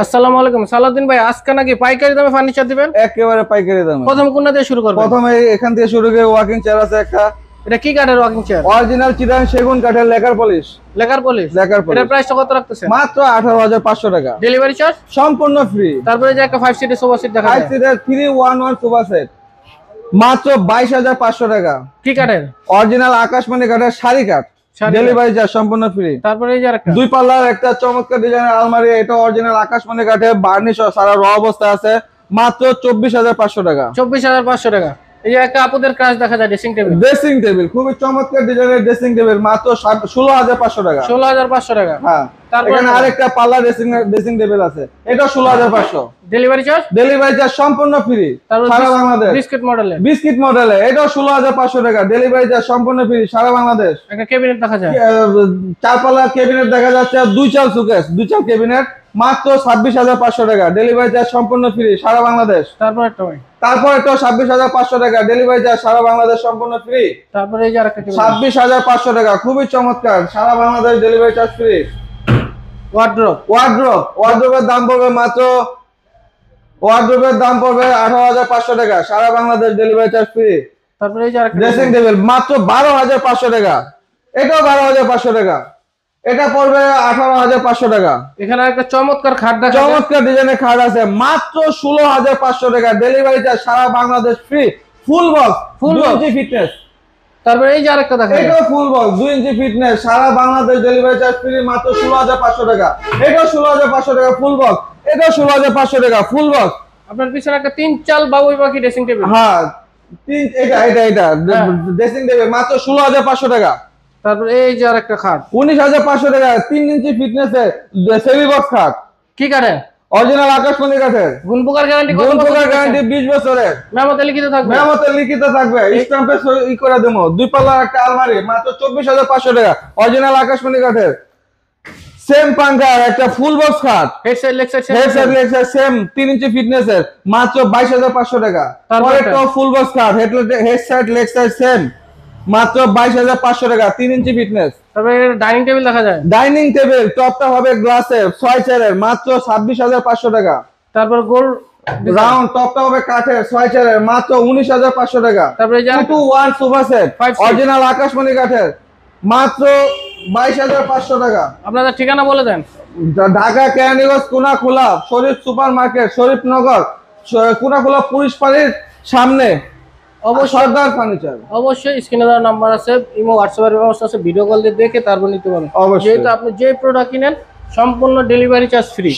আসসালামু আলাইকুম সালাউদ্দিন ভাই, আজকে নাকি পাইকারি দামে ফার্নিচার দিবেন? একেবারে পাইকারি দামে। প্রথম কোনটা দিয়ে শুরু করবেন? প্রথমে এখান থেকে শুরু করে ওয়াকিং চেয়ার আছে একটা। এটা কি কাঠের ওয়াকিং চেয়ার? অরিজিনাল চিটাগাং সেগুন কাঠের লেকার পলিশ। Lacquer polish. এটার প্রাইসটা কত রাখতেছেন? মাত্র 18,500 টাকা। ডেলিভারি চার্জ সম্পূর্ণ ফ্রি। তারপরে যে একটা 5 সিটের সোফা সেট দেখা যায়, 5 সিটের 311 সোফা সেট মাত্র 22,500 টাকা। কি কাঠের? অরিজিনাল আকাশমণি কাঠের শাড়ি কাঠ। ডেলিভারি চার্জ সম্পূর্ণ ফ্রি। তারপরে এই যে আরেকটা দুই পাল্লার একটা চমৎকার ডিজাইনের আলমারি, এটা অরিজিনাল আকাশমণি কাঠের, বার্নিশ সারা র অবস্থায় আছে, মাত্র 24,500 টাকা। 24,500 টাকা। এই যে একটা আপুদের ক্রাশ দেখা যায়, ড্রেসিং টেবিল। ড্রেসিং টেবিল খুবই চমৎকার ডিজাইনের ড্রেসিং টেবিল, মাত্র 16,500 টাকা। 16,500 টাকা। হ্যাঁ, তারপর এখানে আরেকটা পাল্লা ড্রেসিং টেবিল আছে, এটা 16,500। ডেলিভারি চার্জ সম্পূর্ণ ফ্রি সারা বাংলাদেশ। বিস্কিট মডেলে এটাও 16,500 টাকা। ডেলিভারি চার্জ সম্পূর্ণ ফ্রি সারা বাংলাদেশ। একটা ক্যাবিনেট দেখা যায়, 4 পাল্লা ক্যাবিনেট দেখা যাচ্ছে, 2 চাল সুকেস, 2 চাল ক্যাবিনেট, মাত্র 26,500 টাকা। ডেলিভারি চার্জ সম্পূর্ণ ফ্রি সারা বাংলাদেশ। তারপর এটা 26,500 টাকা। ডেলিভারি চার্জ সারা বাংলাদেশ সম্পূর্ণ ফ্রি। তারপরে এই যে আরেকটা 26,500 টাকা, খুবই চমৎকার, সারা বাংলাদেশ ডেলিভারি চার্জ ফ্রি। ওয়ার্ড্রোবের দাম পড়বে মাত্র 18,500 টাকা, সারা বাংলাদেশ ডেলিভারি চার্জ ফ্রি। তারপরে এই যে আরেকটা ড্রেসিং টেবিল মাত্র 12,500 টাকা। এটাও 12,500 টাকা। এটা পড়বে 18,500 টাকা। এখানে একটা চমৎকার খাট দেখা যায়, চমৎকার ডিজাইনের খাট আছে, মাত্র 16,500 টাকা। ডেলিভারি চার্জ সারা বাংলাদেশ ফ্রি। ফুল বক্স 2 ইঞ্চি ফিটনেস। তারপরে এই যে আরেকটা দেখা যায়, এটাও ফুল বক্স 2 ইঞ্চি ফিটনেস, সারা বাংলাদেশ ডেলিভারি চার্জ ফ্রি, মাত্র 16,500 টাকা। এটাও 16,500 টাকা ফুল বক্স। এটাও 16,500 টাকা ফুল বক্স। আপনার পিছনে একটা 3 চাল বাবুই পাখি ড্রেসিং টেবিল। হ্যাঁ, এটা ড্রেসিং টেবিল মাত্র 16,500 টাকা। তারপরে এই যে আরেকটা খাট 19,500 টাকা। 3 ইঞ্চি ফিটনেসের সেমি বক্স খাট। কি কাঠের? অরিজিনাল আকাশমণি কাঠের। গুণপোকার গ্যারান্টি, 20 বছরের। মেমোতে লিখিত থাকবে স্ট্যাম্পে সই করে দেবো। 2 পাল্লার একটা আলমারি, মাত্র 24,500 টাকা। অরিজিনাল আকাশমণি কাঠের। সেম পাঙ্খা একটা ফুল বক্স খাট, হেডসেট লেগসাইড সেম 3 ইঞ্চি ফিটনেসের, মাত্র 22,500 টাকা। তারপরে একটা ফুল বক্স খাট, হেডসেট লেগসাইড সেম, মাত্র 22,500 টাকা, 3 ইঞ্চি ফিটনেস। তারপরে ডাইনিং টেবিল দেখা যায়, ডাইনিং টেবিল টপটা হবে গ্লাসের 6 চেয়ারের, মাত্র 26,500 টাকা। তারপর গোল রাউন্ড টপটা হবে কাঠের 6 চেয়ারের, মাত্র 19,500 টাকা। তারপরে 2-to-1 সোফা সেট অরিজিনাল আকাশমণি কাঠের, মাত্র 22,500 টাকা। আপনাদের ঠিকানা বলে দেন। Dhaka Keraniganj Konakhola Sharif super market, Sharifnagar Konakhola police ফাঁড়ির সামনে, সরদার ফার্নিচার। অবশ্যই স্ক্রিনে দেওয়া নাম্বার আছে, ইমো হোয়াটসঅ্যাপের ব্যবস্থা আছে, ভিডিও কল দিয়ে দেখে তারপর নিতে পারেন। যেহেতু আপনি যে প্রোডাক্ট কিনেন সম্পূর্ণ ডেলিভারি চার্জ ফ্রি।